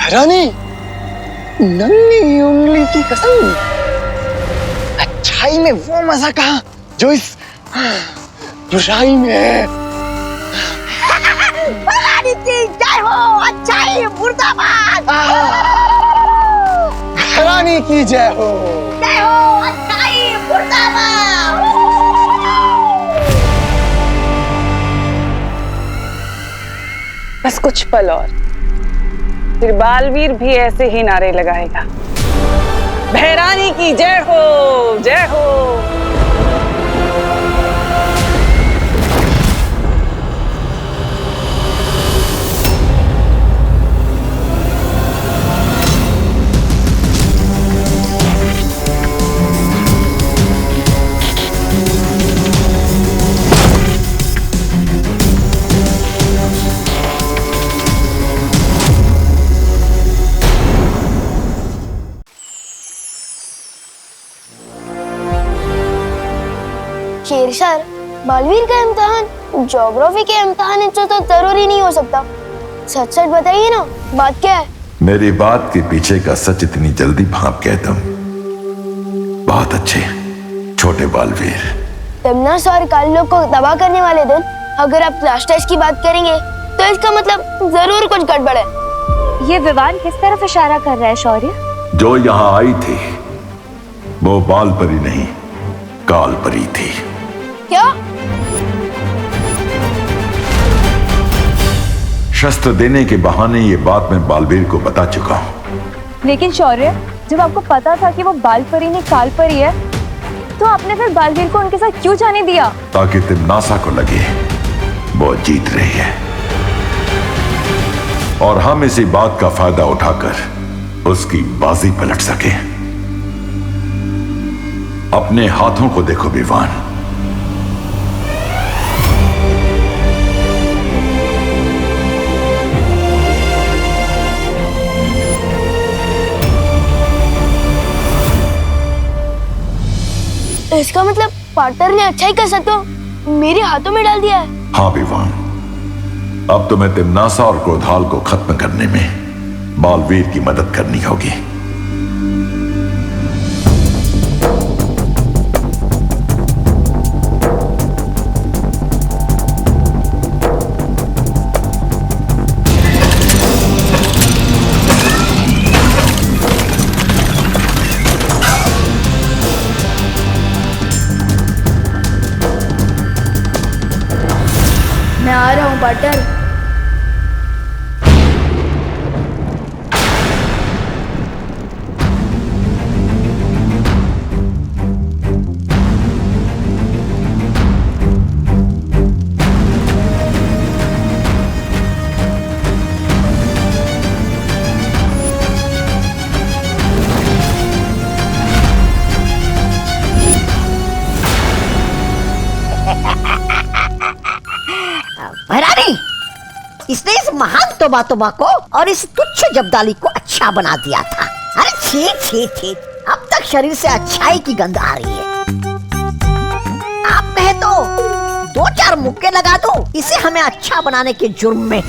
रानी, नन्ही उंगली की कसम, अच्छाई में वो मजा कहाँ जो इस बुराई में है। भगवान की जय हो, अच्छाई मुर्दाबाद। रानी की जय हो। जय हो, अच्छाई मुर्दाबाद। बस कुछ पल और, फिर बालवीर भी ऐसे ही नारे लगाएगा, भैरानी की जय हो, जय हो। शेर सर, बालवीर का इम्तिहान ज्योग्राफी के इम्तिहान से तो जरूरी नहीं हो सकता। सच सच बताइए ना, बात क्या है? मेरी बात के पीछे का सच इतनी जल्दी भाप गए तुम? बहुत अच्छे छोटे बालवीर। तिमनासा और काल लोग को तबाह करने वाले दिन अगर आप क्लास टेस्ट की बात करेंगे तो इसका मतलब जरूर कुछ गड़बड़ है। ये विवान किस तरफ इशारा कर रहा है शौर्य? जो यहाँ आई थी वो बाल परी नहीं, काल परी थी। क्या? शस्त्र देने के बहाने ये बात मैं बालवीर को बता चुका हूँ। लेकिन शौर्य, जब आपको पता था कि वो बाल परी नहीं काल परी है, तो आपने फिर बालवीर को उनके साथ क्यों जाने दिया? ताकि तिमनासा को लगे वो जीत रही है और हम इसी बात का फायदा उठाकर उसकी बाजी पलट सके। अपने हाथों को देखो विवान। इसका मतलब पार्टनर ने अच्छाई का सत्व मेरे हाथों में डाल दिया है। हाँ विवान, अब तुम्हें तिमनासा और क्रोधाल को खत्म करने में बालवीर की मदद करनी होगी। मैं आ रहा हूँ पार्टनर। महान तोबा को और इस तुच्छ जब्दाली को अच्छा बना दिया था। अरे छी छी छी, अब तक शरीर से अच्छाई की गंध आ रही है। आप कहे तो 2-4 मुक्के लगा दो इसे हमें अच्छा बनाने के जुर्म में।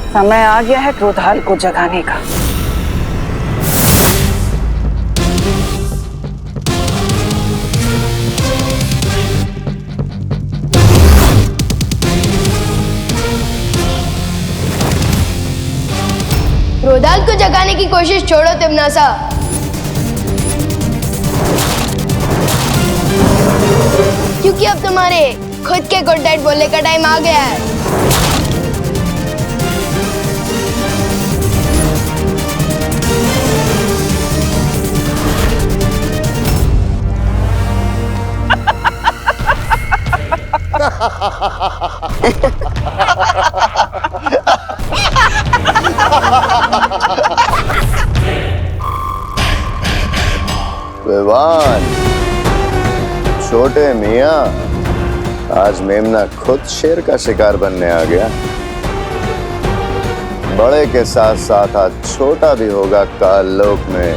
समय आ गया है क्रोधाल को जगाने का। क्रोधाल को जगाने की कोशिश छोड़ो तिम्नासा। क्योंकि अब तुम्हारे खुद के गुड नाइट बोलने का टाइम आ गया है। विवान, छोटे मियाँ, आज मेमना खुद शेर का शिकार बनने आ गया। बड़े के साथ साथ आज छोटा भी होगा काल लोक में।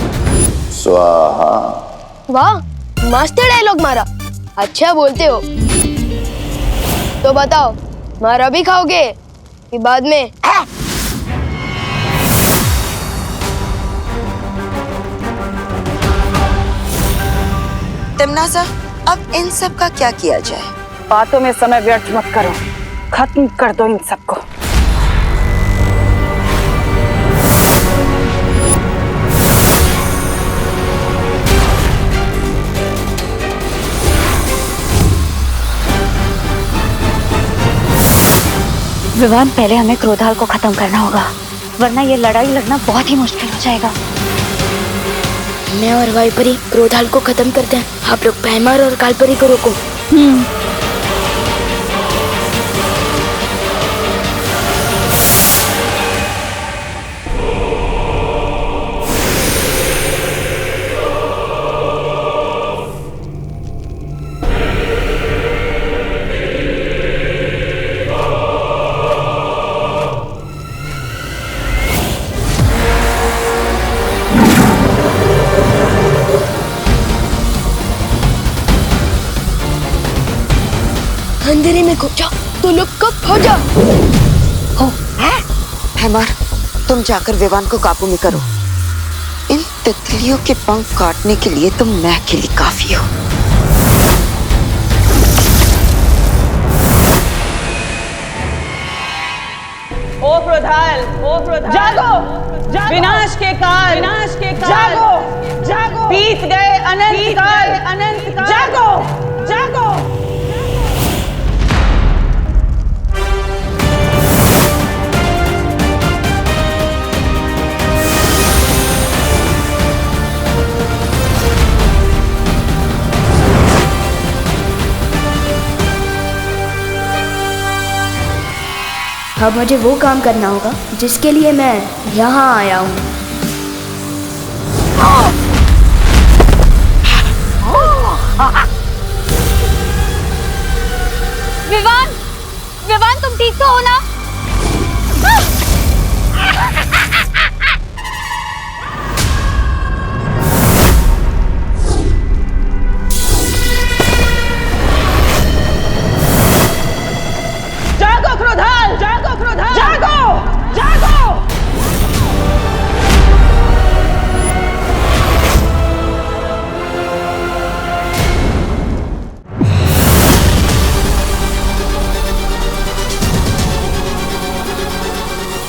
स्वाहा। वाह, मस्त डायलॉग मारा। अच्छा बोलते हो। तो बताओ, मारा भी खाओगे कि बाद में? तिम्नासा, अब इन सब का क्या किया जाए? बातों में समय व्यर्थ मत करो, खत्म कर दो इन सबको। विवान, पहले हमें क्रोधाल को खत्म करना होगा, वरना ये लड़ाई लड़ना बहुत ही मुश्किल हो जाएगा। मैं और वाइपरी क्रोधाल को खत्म करते हैं, आप लोग पैमार और कालपरी को रोको। अंधेरे में घुस जाओ तो लोग कब हो जाओ। हैमार, तुम जाकर विवान को काबू में करो। इन तितलियों के पंख काटने के लिए तुम मैं अकेली काफी हो। ओ क्रोधाल, जागो, जागो। विनाश के काल, जागो, जागो। बीत गए अनंत काल, जागो, जागो। अब मुझे वो काम करना होगा जिसके लिए मैं यहाँ आया हूँ। विवान, विवान, तुम ठीक तो हो ना? जागो क्रोधाल, जागो क्रोधाल, जागो, जागो।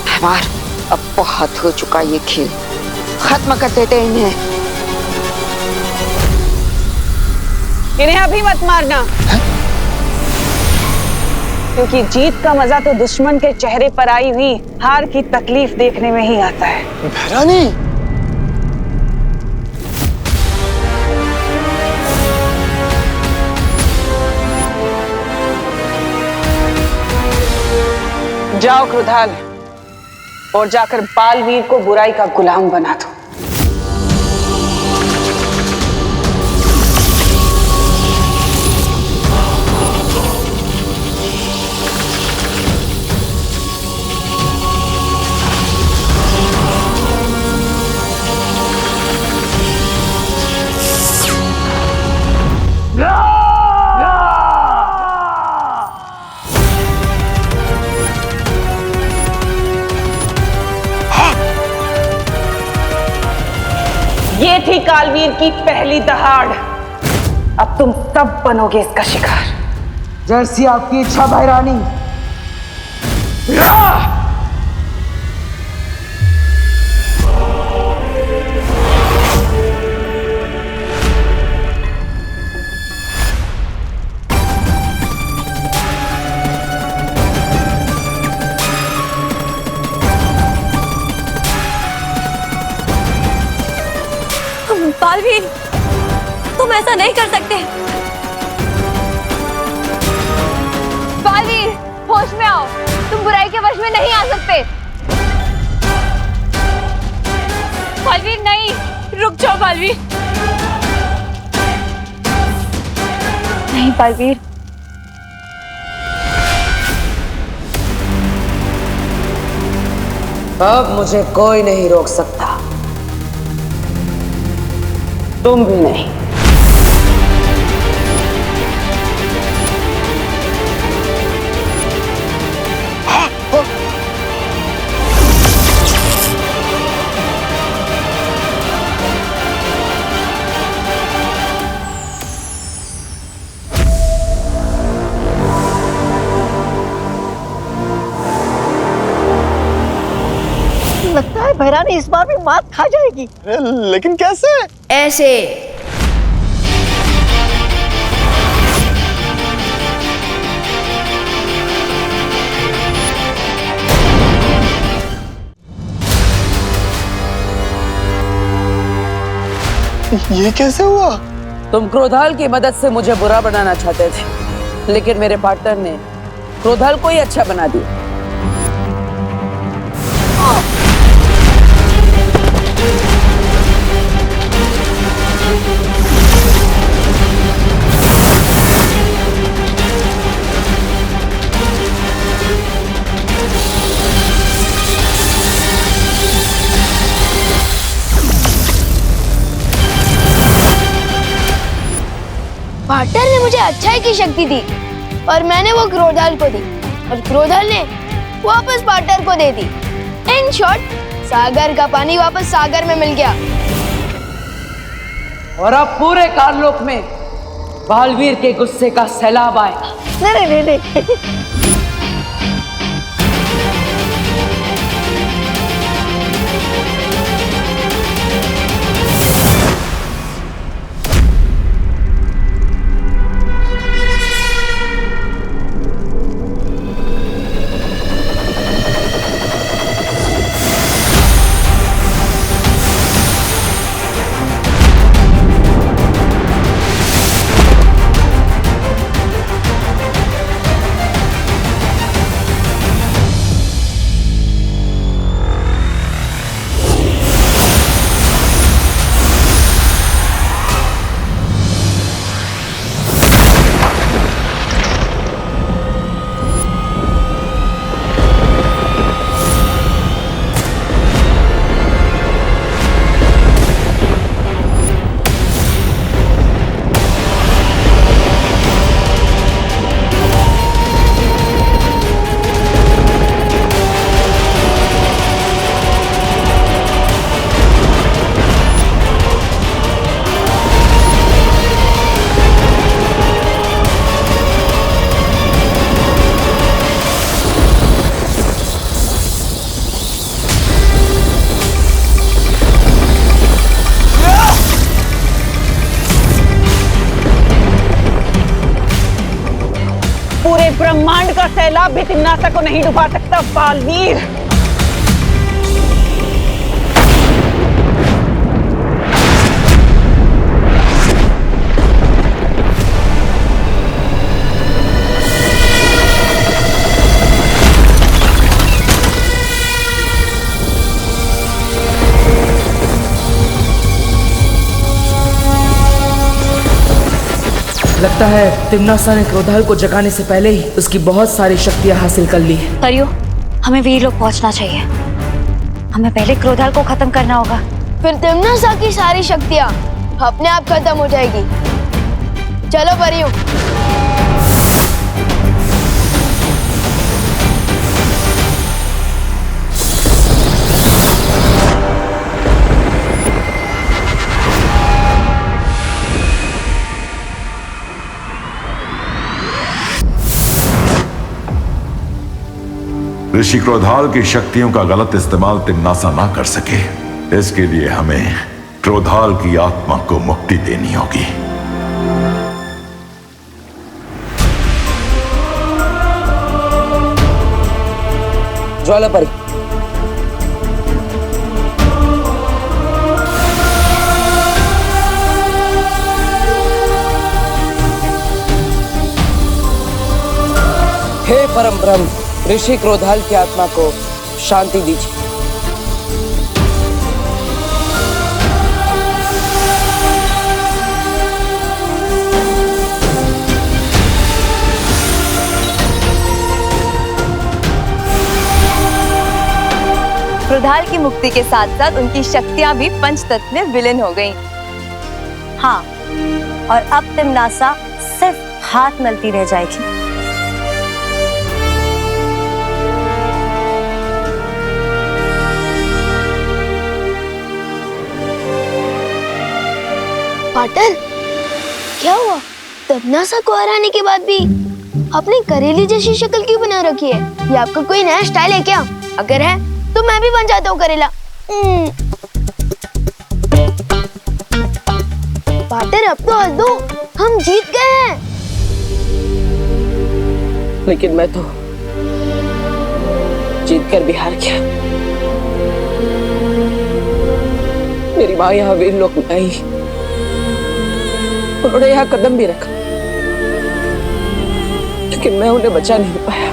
हैमार, अब बहुत हो चुका ये खेल, खत्म कर देते इन्हें। इन्हें अभी मत मारना, क्योंकि जीत का मजा तो दुश्मन के चेहरे पर आई हुई हार की तकलीफ देखने में ही आता है। भैरानी, जाओ क्रोधाल और जाकर बालवीर को बुराई का गुलाम बना दो। ये थी कालवीर की पहली दहाड़। अब तुम सब बनोगे इसका शिकार। जैसी आपकी इच्छा भैरानी। बालवीर, तुम ऐसा नहीं कर सकते। बालवीर, होश में आओ, तुम बुराई के वश में नहीं आ सकते। बालवीर नहीं, रुक जाओ बालवीर। नहीं बालवीर, अब मुझे कोई नहीं रोक सकता, तुम भी नहीं। लगता है भैरानी इस बार भी मात खा जाएगी। लेकिन कैसे? ऐसे। ये कैसे हुआ? तुम क्रोधाल की मदद से मुझे बुरा बनाना चाहते थे, लेकिन मेरे पार्टनर ने क्रोधाल को ही अच्छा बना दिया। पार्टनर ने मुझे अच्छाई की शक्ति दी और मैंने वो क्रोधाल को दी और क्रोधाल ने वापस पार्टनर को दे दी। इन शॉर्ट, सागर का पानी वापस सागर में मिल गया। और अब पूरे काललोक में बालवीर के गुस्से का सैलाब आएगा। नहीं नहीं नहीं। पूरे ब्रह्मांड का सैलाब भी तिम्नासा को नहीं डुबा सकता बालवीर। लगता है तिम्नासा ने क्रोधाल को जगाने से पहले ही उसकी बहुत सारी शक्तियां हासिल कर ली है। परियो, हमें वीर लोग पहुंचना चाहिए। हमें पहले क्रोधाल को खत्म करना होगा। फिर तिम्नासा की सारी शक्तियां अपने आप खत्म हो जाएगी। चलो परियों। ऋषि क्रोधाल की शक्तियों का गलत इस्तेमाल तिम्नासा ना कर सके, इसके लिए हमें क्रोधाल की आत्मा को मुक्ति देनी होगी। ज्वालापरी, हे परम ब्रह्म, ऋषि क्रोधाल की आत्मा को शांति दीजिए। क्रोधाल की मुक्ति के साथ साथ उनकी शक्तियां भी पंचतत्व में विलीन हो गईं। हाँ, और अब तिम्नासा सिर्फ हाथ मलती रह जाएगी। पाटर, क्या हुआ? तिम्नासा को हराने के बाद भी आपने करेली जैसी शक्ल क्यों बना रखी है? ये आपका कोई नया स्टाइल है क्या? अगर है तो मैं भी बन जाता हूँ करेला। पाटर, अब तो हंस दो, हम जीत गए हैं। लेकिन मैं तो जीत कर भी हार गया। मेरी माँ यहाँ वीर लोक में आई, उन्होंने यहाँ कदम भी रखा, लेकिन मैं उन्हें बचा नहीं पाया।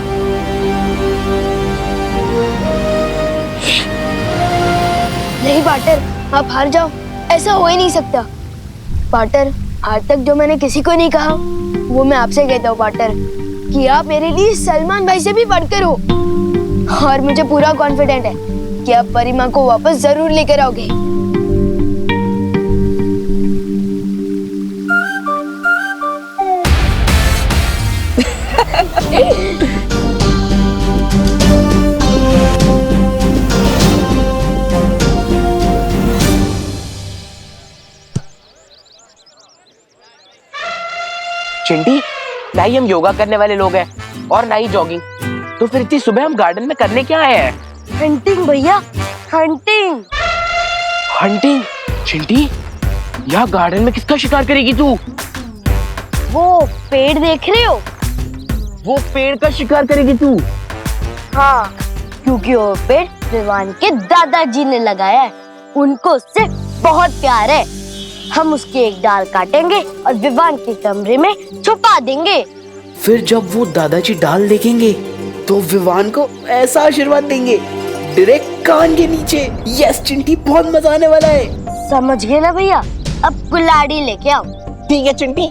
नहीं पाटर, आप हार जाओ, ऐसा हो ही नहीं सकता। पाटर, आज तक जो मैंने किसी को नहीं कहा वो मैं आपसे कहता हूँ पाटर, कि आप मेरे लिए सलमान भाई से भी बढ़कर हो। और मुझे पूरा कॉन्फिडेंट है कि आप परिमा को वापस जरूर लेकर आओगे। चिंटी, ना ही हम योगा करने वाले लोग हैं और ना ही जॉगिंग, तो फिर इतनी सुबह हम गार्डन में करने क्या आए हैं? हंटिंग भैया, हंटिंग। हंटिंग? चिंटी, यहाँ गार्डन में किसका शिकार करेगी तू? वो पेड़ देख रहे हो? वो पेड़ का शिकार करेगी तू? हाँ, क्योंकि वो पेड़ विवान के दादाजी ने लगाया है। उनको उससे बहुत प्यार है। हम उसके एक डाल काटेंगे और विवान के कमरे में छुपा देंगे। फिर जब वो दादाजी डाल देखेंगे तो विवान को ऐसा आशीर्वाद देंगे डायरेक्ट कान के नीचे। यस चिंटी, बहुत मजा आने वाला है। समझ गए ना भैया? अब कुल्हाड़ी लेके आओ। ठीक है चिंटी।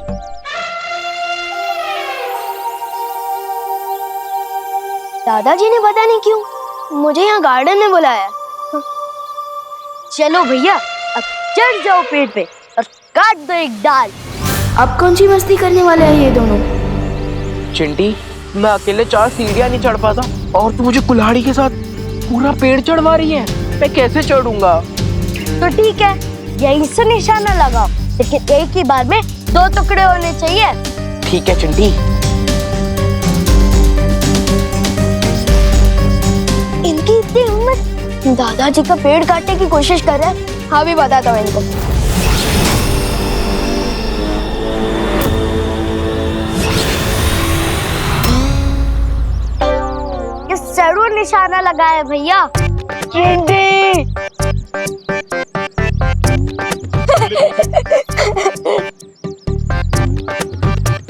दादाजी ने पता नहीं क्यों मुझे यहाँ गार्डन में बुलाया। चलो भैया, अब चढ़ जाओ पेड़ पे और काट दो एक डाल। अब कौन सी मस्ती करने वाले हैं ये दोनों? चिंटी, मैं अकेले 4 सीढ़ियाँ नहीं चढ़ पाता और तू मुझे कुल्हाड़ी के साथ पूरा पेड़ चढ़वा रही है। मैं कैसे चढ़ूंगा? तो ठीक है, यहीं से निशाना लगाओ, लेकिन एक ही बार में 2 टुकड़े होने चाहिए। ठीक है चिंटी। इनकी इतनी हिम्मत, दादाजी का पेड़ काटने की कोशिश कर रहे हैं। हाँ, भी बताता हूँ इनको। जरूर निशाना लगाया भैया। चिंटी!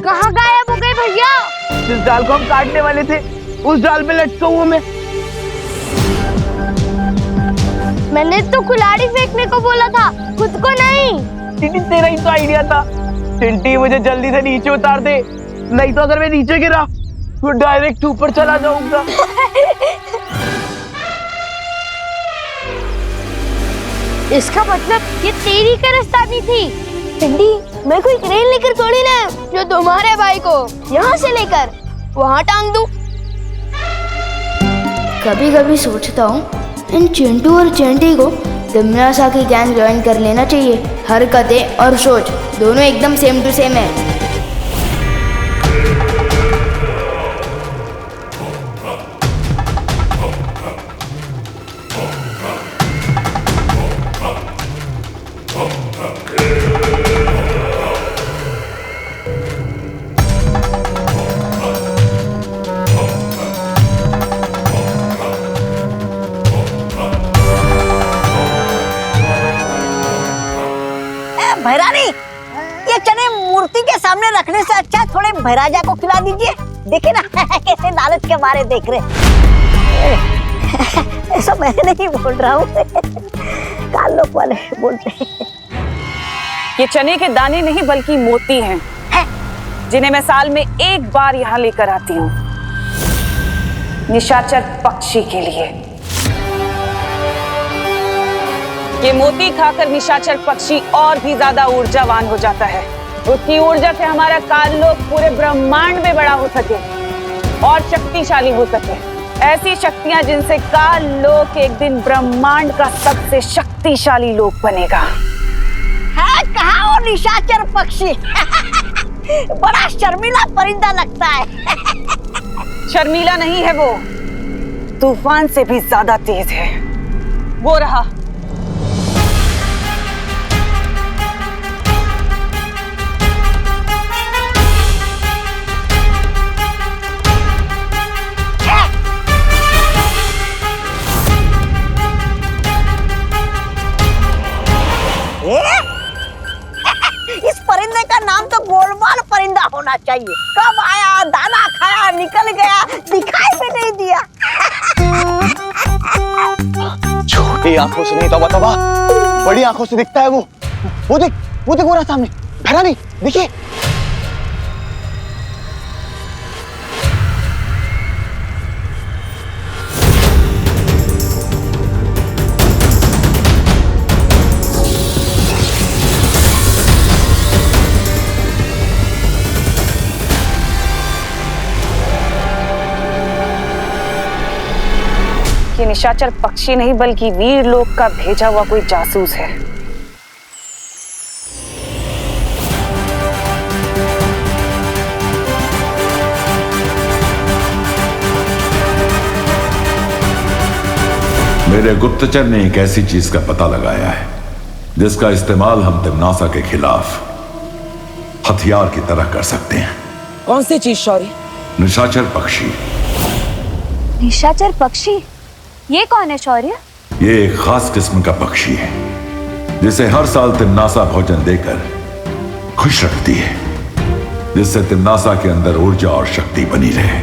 कहाँ गायब हो गए भैया? जिस डाल को हम काटने वाले थे उस डाल पे लटका हूँ मैं। मैंने तो कुल्हाड़ी फेंकने को बोला था, खुद को नहीं। चिंटी, तेरा ही तो आइडिया था। चिंटी मुझे जल्दी से नीचे उतार दे, नहीं तो अगर मैं नीचे गिरा तो डायरेक्ट ऊपर चला जाऊंगा। इसका मतलब ये तेरी कारस्तानी थी। चिंटी, मैं कोई क्रेन लेकर थोड़ी ना जो तुम्हारे भाई को यहाँ से लेकर वहाँ टांग दूं। कभी कभी सोचता हूँ इन चिंटू और चिंटी को तिमनासा की गैंग ज्वाइन कर लेना चाहिए। हरकतें और सोच दोनों एकदम सेम टू सेम है। भैरानी, ये चने मूर्ति के सामने रखने से अच्छा थोड़े भैराजा को खिला दीजिए। देखिए ना कैसे लालच के मारे देख रहे। ऐसा मैं नहीं बोल रहा हूँ, काल लोग वाले बोलते हैं। ये चने के दाने नहीं बल्कि मोती हैं, जिन्हें मैं साल में एक बार यहाँ लेकर आती हूँ, निशाचर पक्षी के लिए। ये मोती खाकर निशाचर पक्षी और भी ज्यादा ऊर्जावान हो जाता है। उसकी ऊर्जा से हमारा काललोक पूरे ब्रह्मांड में बड़ा हो सके और शक्तिशाली हो सके। ऐसी शक्तियां जिनसे काललोक एक दिन ब्रह्मांड का सबसे शक्तिशाली लोक बनेगा। हाँ, कहा वो निशाचर पक्षी बड़ा शर्मीला परिंदा लगता है। शर्मीला नहीं है वो, तूफान से भी ज्यादा तेज है। वो रहा। इस परिंदे का नाम तो गोलमाल परिंदा होना चाहिए। कब आया, दाना खाया, निकल गया, दिखाई भी नहीं दिया। छोटी आंखों से नहीं तौबा तौबा, बड़ी आंखों से दिखता है वो। वो देख वो रहा सामने। भैरानी देखिए। ये निशाचर पक्षी नहीं बल्कि वीर लोक का भेजा हुआ कोई जासूस है। मेरे गुप्तचर ने एक ऐसी चीज का पता लगाया है जिसका इस्तेमाल हम तिमनासा के खिलाफ हथियार की तरह कर सकते हैं। कौन सी चीज शौर्य? निशाचर पक्षी। निशाचर पक्षी? ये कौन है शौर्य? ये एक खास किस्म का पक्षी है जिसे हर साल तिमनासा भोजन देकर खुश रखती है, जिससे तिमनासा के अंदर ऊर्जा और शक्ति बनी रहे।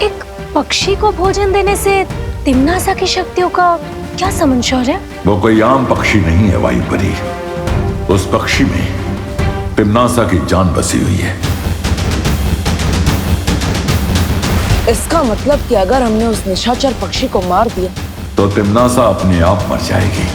एक पक्षी को भोजन देने से तिमनासा की शक्तियों का क्या संबंध शौर्य? वो कोई आम पक्षी नहीं है वायु परी। उस पक्षी में तिमनासा की जान बसी हुई है। इसका मतलब कि अगर हमने उस निशाचर पक्षी को मार दिया तो तिमनासा अपने आप मर जाएगी।